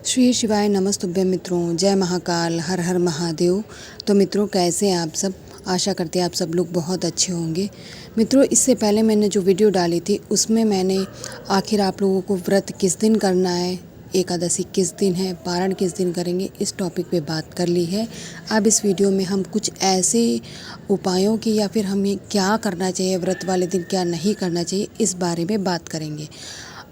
श्री शिवाय नमस्तुभ्यं मित्रों, जय महाकाल, हर हर महादेव। तो मित्रों, कैसे हैं आप सब? आशा करते हैं आप सब लोग बहुत अच्छे होंगे। मित्रों, इससे पहले मैंने जो वीडियो डाली थी उसमें मैंने आखिर आप लोगों को व्रत किस दिन करना है, एकादशी किस दिन है, पारण किस दिन करेंगे, इस टॉपिक पे बात कर ली है। अब इस वीडियो में हम कुछ ऐसे उपायों की या फिर हमें क्या करना चाहिए व्रत वाले दिन, क्या नहीं करना चाहिए, इस बारे में बात करेंगे।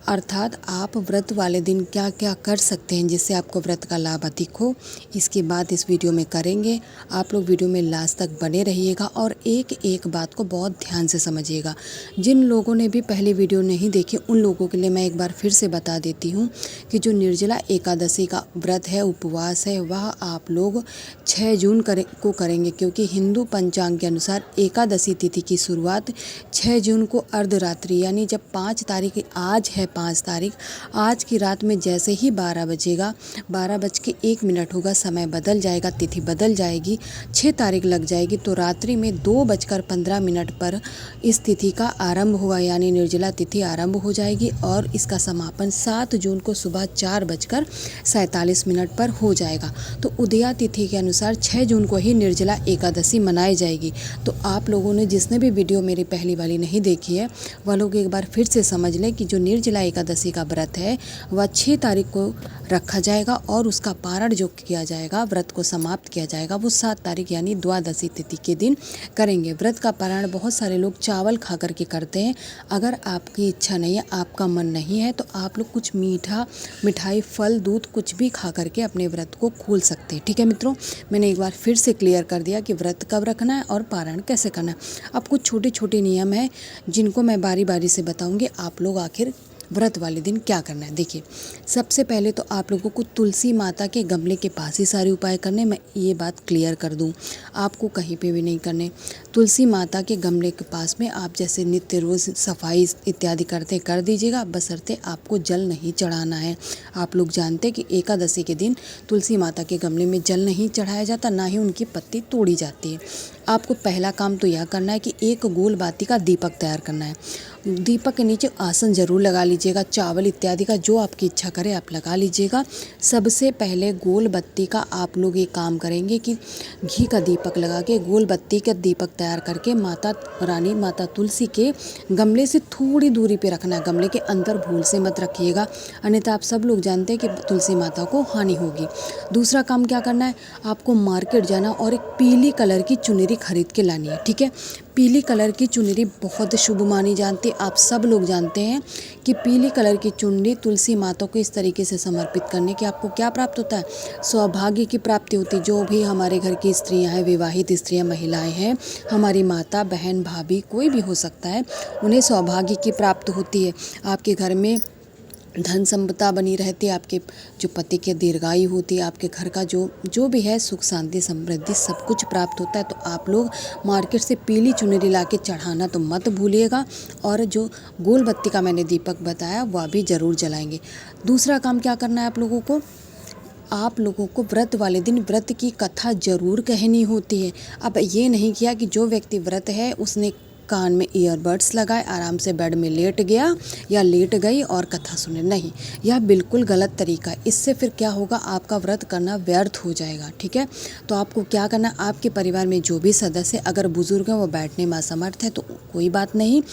अर्थात आप व्रत वाले दिन क्या क्या कर सकते हैं जिससे आपको व्रत का लाभ अधिक हो, इसकी बात इस वीडियो में करेंगे। आप लोग वीडियो में लास्ट तक बने रहिएगा और एक एक बात को बहुत ध्यान से समझिएगा। जिन लोगों ने भी पहली वीडियो नहीं देखी उन लोगों के लिए मैं एक बार फिर से बता देती हूँ कि जो निर्जला एकादशी का व्रत है, उपवास है, वह आप लोग 6 जून को करेंगे, क्योंकि हिंदू पंचांग के अनुसार एकादशी तिथि की शुरुआत 6 जून को अर्धरात्रि यानी जब 5 तारीख आज है, 5 तारीख, आज की रात में जैसे ही 12 बजेगा, 12:01 होगा, समय बदल जाएगा, तिथि बदल जाएगी, 6 तारीख लग जाएगी, तो रात्रि में 2:15 पर इस तिथि का आरंभ हुआ, यानी निर्जला तिथि आरंभ हो जाएगी और इसका समापन 7 जून को सुबह 4:47 पर हो जाएगा। तो उदया तिथि के अनुसार 6 जून को ही निर्जला एकादशी मनाई जाएगी। तो आप लोगों ने जिसने भी वीडियो मेरी पहली वाली नहीं देखी है वह लोग एक बार फिर से समझ लें कि जो निर्जला एकादशी का व्रत है वह 6 तारीख को रखा जाएगा और उसका पारण जो किया जाएगा, व्रत को समाप्त किया जाएगा, वो 7 तारीख यानी द्वादशी तिथि के दिन करेंगे। व्रत का पारण बहुत सारे लोग चावल खा करके करते हैं। अगर आपकी इच्छा नहीं है, आपका मन नहीं है, तो आप लोग कुछ मिठाई, फल, दूध कुछ भी खा करके अपने व्रत को खोल सकते हैं। ठीक है मित्रों, मैंने एक बार फिर से क्लियर कर दिया कि व्रत कब रखना है और पारण कैसे करना है। अब कुछ छोटे छोटे नियम हैं जिनको मैं बारी बारी से बताऊंगी, आप लोग आखिर व्रत वाले दिन क्या करना है। देखिए, सबसे पहले तो आप लोगों को तुलसी माता के गमले के पास ही सारे उपाय करने। मैं ये बात क्लियर कर दूं, आपको कहीं पे भी नहीं करने। तुलसी माता के गमले के पास में आप जैसे नित्य रोज़ सफाई इत्यादि करते कर दीजिएगा, बशर्ते आपको जल नहीं चढ़ाना है। आप लोग जानते हैं कि एकादशी के दिन तुलसी माता के गमले में जल नहीं चढ़ाया जाता, ना ही उनकी पत्ती तोड़ी जाती है। आपको पहला काम तो यह करना है कि एक गोल बाती का दीपक तैयार करना है। दीपक के नीचे आसन जरूर लगा लीजिएगा, चावल इत्यादि का जो आपकी इच्छा करे आप लगा लीजिएगा। सबसे पहले गोल बत्ती का आप लोग ये काम करेंगे कि घी का दीपक लगा के गोल बत्ती का दीपक तैयार करके माता रानी, माता तुलसी के गमले से थोड़ी दूरी पे रखना है। गमले के अंदर भूल से मत रखिएगा, अन्यथा आप सब लोग जानते हैं कि तुलसी माता को हानि होगी। दूसरा काम क्या करना है, आपको मार्केट जाना और एक पीली कलर की चुनरी खरीद के लानी है। ठीक है, पीली कलर की चुनरी बहुत शुभ मानी जाती है। आप सब लोग जानते हैं कि पीली कलर की चुनरी तुलसी माता को इस तरीके से समर्पित करने के आपको क्या प्राप्त होता है, सौभाग्य की प्राप्ति होती है। जो भी हमारे घर की स्त्रियां हैं, विवाहित स्त्रियां, महिलाएं हैं, हमारी माता, बहन, भाभी, कोई भी हो सकता है, उन्हें सौभाग्य की प्राप्त होती है। आपके घर में धन संपदा बनी रहती है, आपके जो पति की दीर्घायु होती है, आपके घर का जो भी है सुख शांति समृद्धि सब कुछ प्राप्त होता है। तो आप लोग मार्केट से पीली चुनरी ला के चढ़ाना तो मत भूलिएगा, और जो गोल बत्ती का मैंने दीपक बताया वह भी ज़रूर जलाएंगे। दूसरा काम क्या करना है आप लोगों को व्रत वाले दिन व्रत की कथा जरूर कहनी होती है। अब ये नहीं किया कि जो व्यक्ति व्रत है उसने कान में ईयरबड्स लगाए, आराम से बेड में लेट गया या लेट गई और कथा सुने, नहीं, यह बिल्कुल गलत तरीका है। इससे फिर क्या होगा, आपका व्रत करना व्यर्थ हो जाएगा। ठीक है, तो आपको क्या करना, आपके परिवार में जो भी सदस्य, अगर बुजुर्ग हैं वो बैठने में असमर्थ है तो कोई बात नहीं,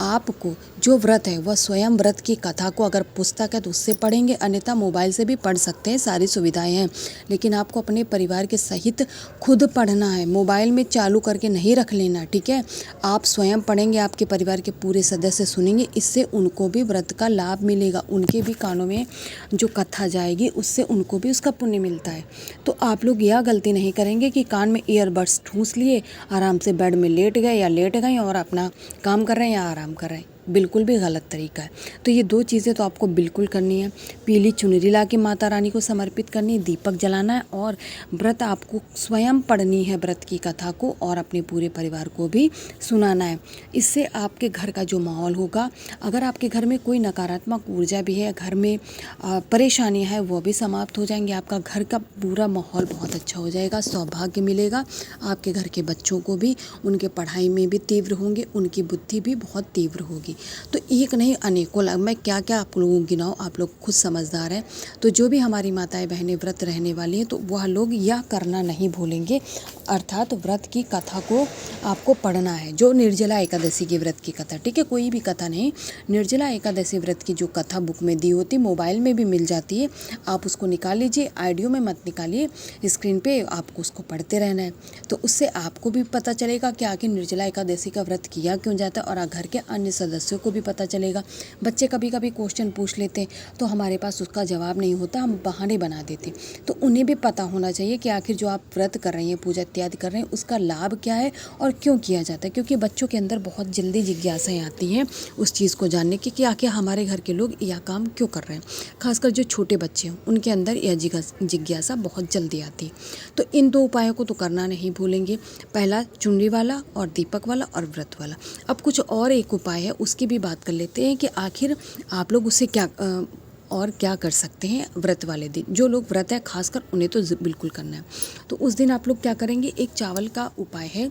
आपको जो व्रत है वह स्वयं व्रत की कथा को, अगर पुस्तक है तो उससे पढ़ेंगे, अन्यथा मोबाइल से भी पढ़ सकते हैं, सारी सुविधाएं हैं। लेकिन आपको अपने परिवार के सहित खुद पढ़ना है, मोबाइल में चालू करके नहीं रख लेना। ठीक है, आप स्वयं पढ़ेंगे, आपके परिवार के पूरे सदस्य सुनेंगे, इससे उनको भी व्रत का लाभ मिलेगा, उनके भी कानों में जो कथा जाएगी उससे उनको भी उसका पुण्य मिलता है। तो आप लोग यह गलती नहीं करेंगे कि कान में ईयरबड्स ठूंस लिए, आराम से बेड में लेट गए या लेट गए और अपना काम कर रहे हैं या आराम कर रहे हैं, बिल्कुल भी गलत तरीका है। तो ये 2 चीज़ें तो आपको बिल्कुल करनी है। पीली चुनरी ला के माता रानी को समर्पित करनी है, दीपक जलाना है, और व्रत आपको स्वयं पढ़नी है व्रत की कथा को, और अपने पूरे परिवार को भी सुनाना है। इससे आपके घर का जो माहौल होगा, अगर आपके घर में कोई नकारात्मक ऊर्जा भी है, घर में परेशानियाँ हैं, वो भी समाप्त हो जाएंगी। आपका घर का पूरा माहौल बहुत अच्छा हो जाएगा, सौभाग्य मिलेगा। आपके घर के बच्चों को भी, उनके पढ़ाई में भी तीव्र होंगे, उनकी बुद्धि भी बहुत तीव्र होगी। तो एक नहीं अनेकों मैं क्या क्या आप लोगों को गिनाऊँ, आप लोग खुद समझदार हैं। तो जो भी हमारी माताएं बहनें व्रत रहने वाली हैं तो वह लोग यह करना नहीं भूलेंगे, अर्थात व्रत की कथा को आपको पढ़ना है, जो निर्जला एकादशी की व्रत की कथा, ठीक है, कोई भी कथा नहीं, निर्जला एकादशी व्रत की जो कथा बुक में दी होती, मोबाइल में भी मिल जाती है, आप उसको निकाल लीजिए, ऑडियो में मत निकालिए, स्क्रीन पे आपको उसको पढ़ते रहना है। तो उससे आपको भी पता चलेगा कि आखिर निर्जला एकादशी का व्रत किया क्यों जाता है, और घर के अन्य सदस्यों को भी पता चलेगा। बच्चे कभी कभी क्वेश्चन पूछ लेते हैं तो हमारे पास उसका जवाब नहीं होता, हम बहाने बना देते, तो उन्हें भी पता होना चाहिए कि आखिर जो आप व्रत कर रही हैं, पूजा इत्यादि कर रहे हैं, उसका लाभ क्या है और क्यों किया जाता है। क्योंकि बच्चों के अंदर बहुत जल्दी जिज्ञासाएँ आती हैं उस चीज़ को जानने की कि आखिर हमारे घर के लोग यह काम क्यों कर रहे हैं। खासकर जो छोटे बच्चे हैं उनके अंदर यह जिज्ञासा बहुत जल्दी आती है। तो इन 2 उपायों को तो करना नहीं भूलेंगे, पहला चुनरी वाला और दीपक वाला और व्रत वाला। अब कुछ और एक उपाय है, उसकी भी बात कर लेते हैं कि आखिर आप लोग उससे क्या कर सकते हैं व्रत वाले दिन। जो लोग व्रत है खासकर उन्हें तो बिल्कुल करना है। तो उस दिन आप लोग क्या करेंगे, एक चावल का उपाय है,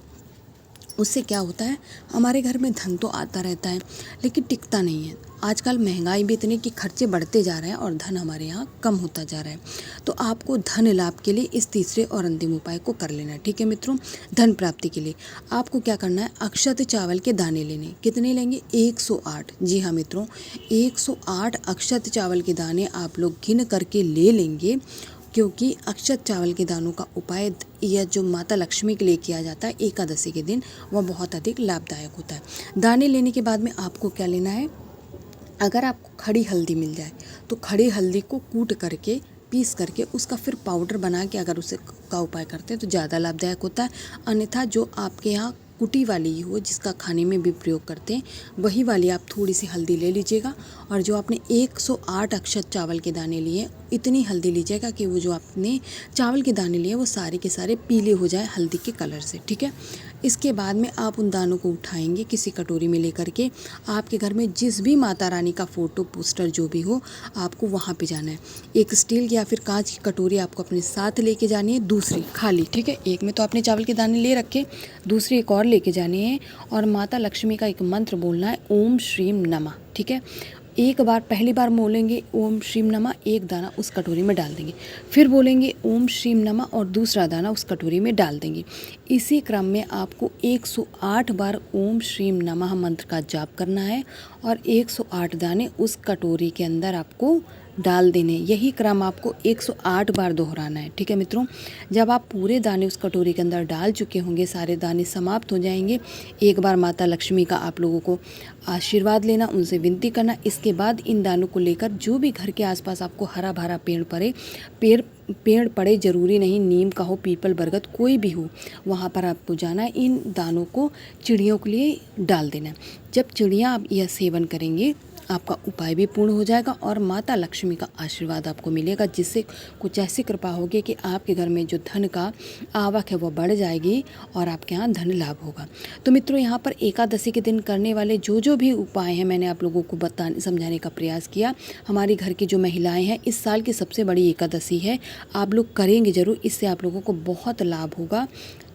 उससे क्या होता है, हमारे घर में धन तो आता रहता है लेकिन टिकता नहीं है। आजकल महंगाई भी इतनी कि खर्चे बढ़ते जा रहे हैं और धन हमारे यहाँ कम होता जा रहा है। तो आपको धन लाभ के लिए इस तीसरे और अंतिम उपाय को कर लेना है, ठीक है मित्रों। धन प्राप्ति के लिए आपको क्या करना है, अक्षत चावल के दाने लेने। कितने लेंगे, 108। जी हाँ मित्रों, 108 अक्षत चावल के दाने आप लोग गिन करके ले लेंगे, क्योंकि अक्षत चावल के दानों का उपाय यह जो माता लक्ष्मी के लिए किया जाता है एकादशी के दिन, वह बहुत अधिक लाभदायक होता है। दाने लेने के बाद में आपको क्या लेना है, अगर आपको खड़ी हल्दी मिल जाए तो खड़ी हल्दी को कूट करके पीस करके उसका फिर पाउडर बना के अगर उसे का उपाय करते हैं तो ज़्यादा लाभदायक होता है। अन्यथा जो आपके यहाँ कुटी वाली हो, जिसका खाने में भी प्रयोग करते हैं, वही वाली आप थोड़ी सी हल्दी ले लीजिएगा। और जो आपने 108 अक्षत चावल के दाने लिए, इतनी हल्दी लीजिएगा कि वो जो आपने चावल के दाने लिए वो सारे के सारे पीले हो जाए हल्दी के कलर से, ठीक है। इसके बाद में आप उन दानों को उठाएंगे किसी कटोरी में लेकर के, आपके घर में जिस भी माता रानी का फ़ोटो पोस्टर जो भी हो, आपको वहाँ पे जाना है। एक स्टील या फिर कांच की कटोरी आपको अपने साथ लेके जानी है, दूसरी खाली, ठीक है। एक में तो आपने चावल के दाने ले रखे, दूसरी एक और लेके जानी है, और माता लक्ष्मी का एक मंत्र बोलना है, ओम श्रीम नमः, ठीक है। एक बार पहली बार बोलेंगे ओम श्रीम नमः, एक दाना उस कटोरी में डाल देंगे, फिर बोलेंगे ओम श्रीम नमः और दूसरा दाना उस कटोरी में डाल देंगे। इसी क्रम में आपको 108 बार ओम श्रीम नमः मंत्र का जाप करना है और 108 दाने उस कटोरी के अंदर आपको डाल देने। यही क्रम आपको 108 बार दोहराना है, ठीक है मित्रों। जब आप पूरे दाने उस कटोरी के अंदर डाल चुके होंगे, सारे दाने समाप्त हो जाएंगे, एक बार माता लक्ष्मी का आप लोगों को आशीर्वाद लेना, उनसे विनती करना। इसके बाद इन दानों को लेकर जो भी घर के आसपास आपको हरा भरा पेड़ पड़े, ज़रूरी नहीं नीम का हो, पीपल बरगद कोई भी हो, वहाँ पर आपको जाना है, इन दानों को चिड़ियों के लिए डाल देना है। जब चिड़ियाँ आप यह सेवन करेंगे, आपका उपाय भी पूर्ण हो जाएगा और माता लक्ष्मी का आशीर्वाद आपको मिलेगा, जिससे कुछ ऐसी कृपा होगी कि आपके घर में जो धन का आवक है वो बढ़ जाएगी और आपके यहाँ धन लाभ होगा। तो मित्रों, यहाँ पर एकादशी के दिन करने वाले जो भी उपाय हैं मैंने आप लोगों को समझाने का प्रयास किया। हमारी घर की जो महिलाएं हैं, इस साल की सबसे बड़ी एकादशी है, आप लोग करेंगे ज़रूर, इससे आप लोगों को बहुत लाभ होगा।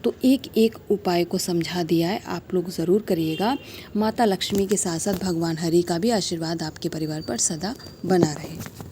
तो एक एक उपाय को समझा दिया है, आप लोग ज़रूर करिएगा। माता लक्ष्मी के साथ साथ भगवान हरि का भी आशीर्वाद आपके परिवार पर सदा बना रहे।